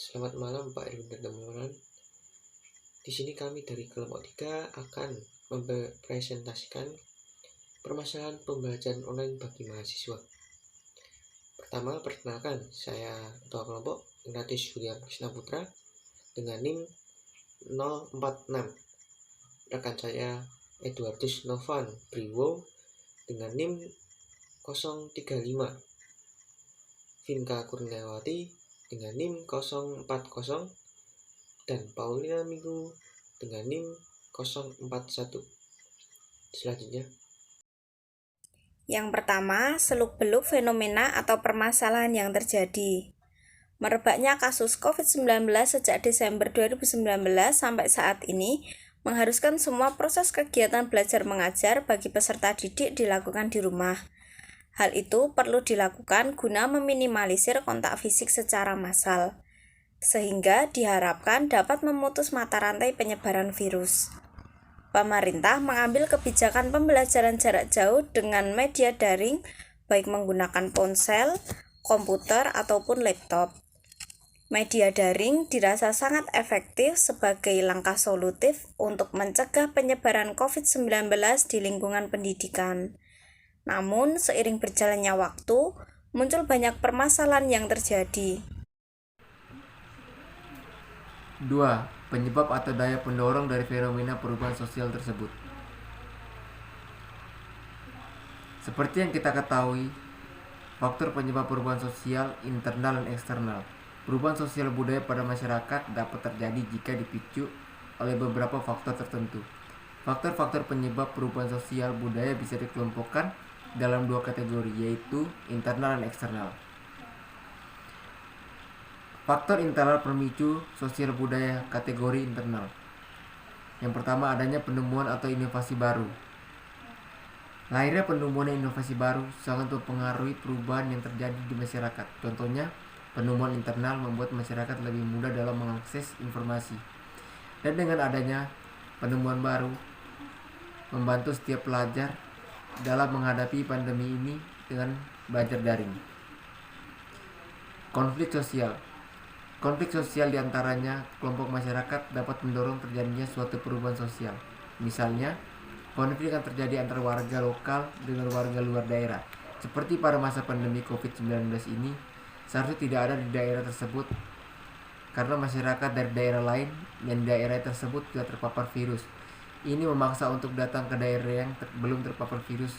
Selamat malam Pak Irwin dan teman-teman. Di sini kami dari kelompok 3 akan mempresentasikan permasalahan pembelajaran online bagi mahasiswa. Pertama, perkenalkan, saya Ketua Kelompok Ignatius William Krishna Putra dengan NIM 046. Rekan saya Eduardus Novan Briwo dengan NIM 035. Vinka Kurniawati dengan NIM 040 dan Paulina Minggu dengan NIM 041. Selanjutnya, yang pertama, seluk-beluk fenomena atau permasalahan yang terjadi. Merebaknya kasus COVID-19 sejak Desember 2019 sampai saat ini mengharuskan semua proses kegiatan belajar mengajar bagi peserta didik dilakukan di rumah. Hal itu perlu dilakukan guna meminimalisir kontak fisik secara massal, sehingga diharapkan dapat memutus mata rantai penyebaran virus. Pemerintah mengambil kebijakan pembelajaran jarak jauh dengan media daring, baik menggunakan ponsel, komputer, ataupun laptop. Media daring dirasa sangat efektif sebagai langkah solutif untuk mencegah penyebaran COVID-19 di lingkungan pendidikan. Namun, seiring berjalannya waktu, muncul banyak permasalahan yang terjadi. 2. Penyebab atau daya pendorong dari fenomena perubahan sosial tersebut. Seperti yang kita ketahui, faktor penyebab perubahan sosial internal dan eksternal. Perubahan sosial budaya pada masyarakat dapat terjadi jika dipicu oleh beberapa faktor tertentu. Faktor-faktor penyebab perubahan sosial budaya bisa dikelompokkan dalam dua kategori, yaitu internal dan eksternal. Faktor internal pemicu sosial budaya kategori internal. Yang pertama, adanya penemuan atau inovasi baru. Lahirnya penemuan dan inovasi baru sangat mempengaruhi perubahan yang terjadi di masyarakat. Contohnya, penemuan internal membuat masyarakat lebih mudah dalam mengakses informasi. Dan dengan adanya penemuan baru, membantu setiap pelajar dalam menghadapi pandemi ini dengan belajar daring. Konflik sosial. Konflik sosial diantaranya kelompok masyarakat dapat mendorong terjadinya suatu perubahan sosial. Misalnya, konflik yang terjadi antara warga lokal dengan warga luar daerah. Seperti pada masa pandemi COVID-19 ini, seharusnya tidak ada di daerah tersebut karena masyarakat dari daerah lain dan daerah tersebut tidak terpapar virus. Ini memaksa untuk datang ke daerah yang belum terpapar virus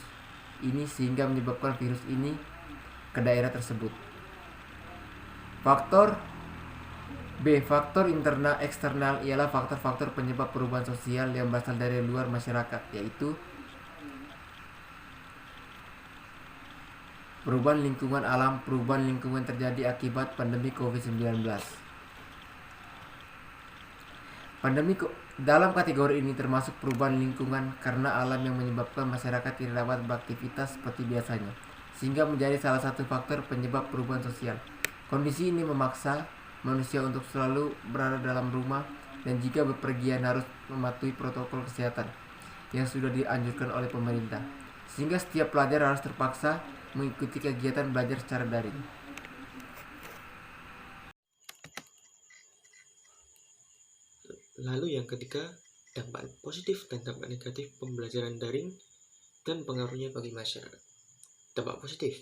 ini sehingga menyebabkan virus ini ke daerah tersebut. Faktor internal eksternal ialah faktor-faktor penyebab perubahan sosial yang berasal dari luar masyarakat, yaitu perubahan lingkungan alam. Perubahan lingkungan terjadi akibat pandemi COVID-19. Dalam kategori ini termasuk perubahan lingkungan karena alam yang menyebabkan masyarakat tidak dapat beraktivitas seperti biasanya, sehingga menjadi salah satu faktor penyebab perubahan sosial. Kondisi ini memaksa manusia untuk selalu berada dalam rumah dan jika bepergian harus mematuhi protokol kesehatan yang sudah dianjurkan oleh pemerintah, sehingga setiap pelajar harus terpaksa mengikuti kegiatan belajar secara daring. lalu yang ketiga, dampak positif dan dampak negatif pembelajaran daring dan pengaruhnya bagi masyarakat. Dampak positif,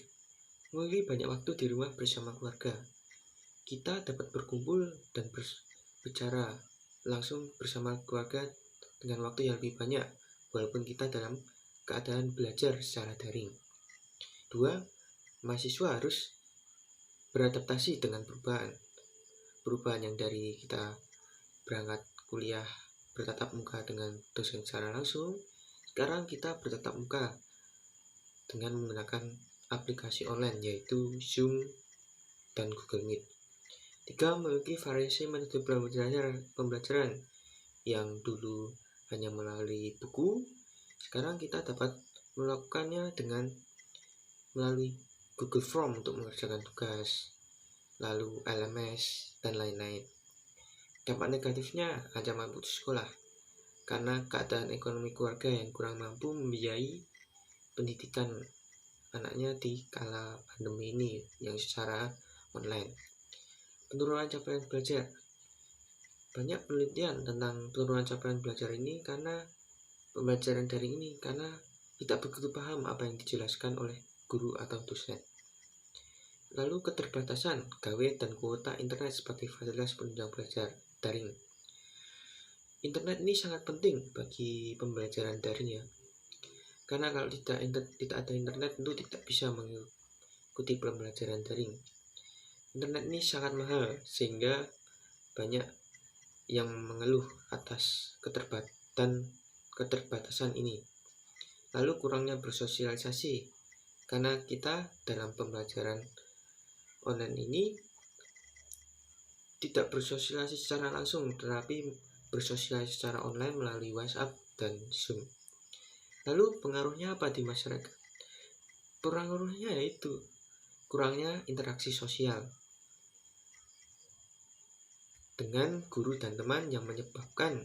memiliki banyak waktu di rumah bersama keluarga. Kita dapat berkumpul dan berbicara langsung bersama keluarga dengan waktu yang lebih banyak, walaupun kita dalam keadaan belajar secara daring. 2. Mahasiswa harus beradaptasi dengan perubahan yang dari kita berangkat kuliah bertatap muka dengan dosen secara langsung, sekarang kita bertatap muka dengan menggunakan aplikasi online yaitu Zoom dan Google Meet. 3. Memiliki variasi metode pembelajaran yang dulu hanya melalui buku, sekarang kita dapat melakukannya dengan melalui Google Form untuk mengerjakan tugas, lalu LMS, dan lain-lain. Dampak negatifnya ancaman putus sekolah karena keadaan ekonomi keluarga yang kurang mampu membiayai pendidikan anaknya di kala pandemi ini yang secara online. Penurunan capaian belajar. Banyak penelitian tentang penurunan capaian belajar ini karena pembelajaran daring ini, karena tidak begitu paham apa yang dijelaskan oleh guru atau dosen. Lalu keterbatasan gawe dan kuota internet sebagai fasilitas penunjang belajar daring. Internet ini sangat penting bagi pembelajaran daring ya, karena kalau tidak ada internet tentu tidak bisa mengikuti pembelajaran daring. Internet ini sangat mahal sehingga banyak yang mengeluh atas keterbatasan ini. Lalu kurangnya bersosialisasi, karena kita dalam pembelajaran online ini tidak bersosialisasi secara langsung, tetapi bersosialisasi secara online melalui WhatsApp dan Zoom. Lalu pengaruhnya apa di masyarakat? Pengaruhnya yaitu kurangnya interaksi sosial dengan guru dan teman, yang menyebabkan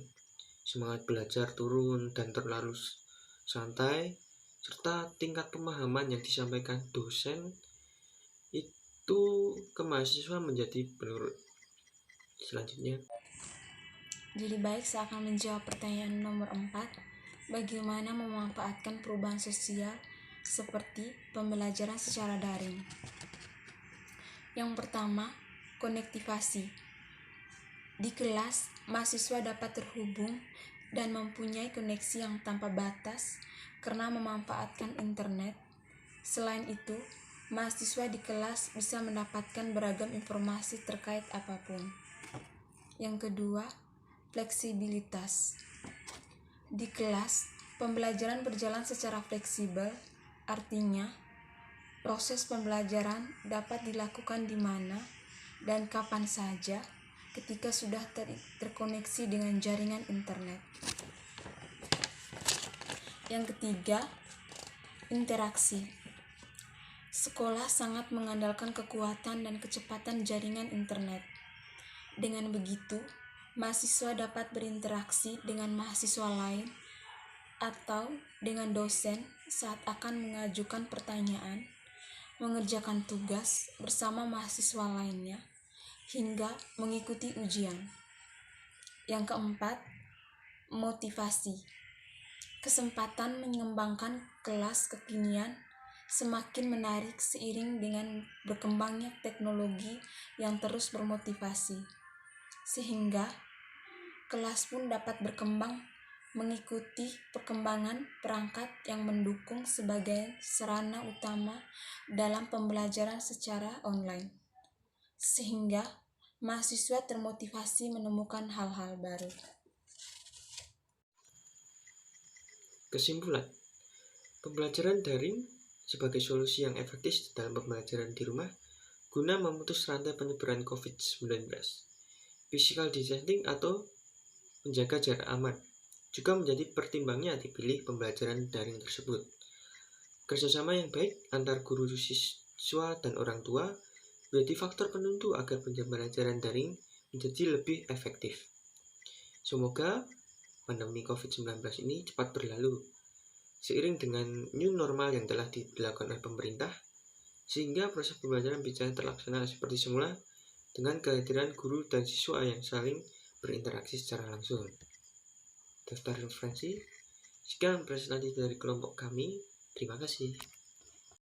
semangat belajar turun dan terlalu santai, serta tingkat pemahaman yang disampaikan dosen itu ke mahasiswa menjadi menurun. Selanjutnya, Jadi baik, saya akan menjawab pertanyaan nomor 4. Bagaimana memanfaatkan perubahan sosial seperti pembelajaran secara daring? Yang pertama, konektivasi. Di kelas, mahasiswa dapat terhubung dan mempunyai koneksi yang tanpa batas karena memanfaatkan internet. Selain itu, mahasiswa di kelas bisa mendapatkan beragam informasi terkait apapun. Yang kedua, fleksibilitas. Di kelas, pembelajaran berjalan secara fleksibel, artinya proses pembelajaran dapat dilakukan di mana dan kapan saja ketika sudah terkoneksi dengan jaringan internet. Yang ketiga, interaksi. Sekolah sangat mengandalkan kekuatan dan kecepatan jaringan internet. Dengan begitu, mahasiswa dapat berinteraksi dengan mahasiswa lain atau dengan dosen saat akan mengajukan pertanyaan, mengerjakan tugas bersama mahasiswa lainnya, hingga mengikuti ujian. Yang keempat, motivasi. Kesempatan mengembangkan kelas kekinian semakin menarik seiring dengan berkembangnya teknologi yang terus bermotivasi, sehingga kelas pun dapat berkembang mengikuti perkembangan perangkat yang mendukung sebagai sarana utama dalam pembelajaran secara online, sehingga mahasiswa termotivasi menemukan hal-hal baru. kesimpulan, pembelajaran daring sebagai solusi yang efektif dalam pembelajaran di rumah guna memutus rantai penyebaran COVID-19. Physical distancing atau menjaga jarak aman juga menjadi pertimbangannya dipilih pembelajaran daring tersebut. Kerjasama yang baik antar guru, siswa, dan orang tua menjadi faktor penentu agar pembelajaran daring menjadi lebih efektif. Semoga pandemi COVID-19 ini cepat berlalu seiring dengan new normal yang telah dilakukan oleh pemerintah, sehingga proses pembelajaran bisa terlaksana seperti semula dengan kehadiran guru dan siswa yang saling berinteraksi secara langsung. Daftar referensi. Sekian presentasi dari kelompok kami. Terima kasih.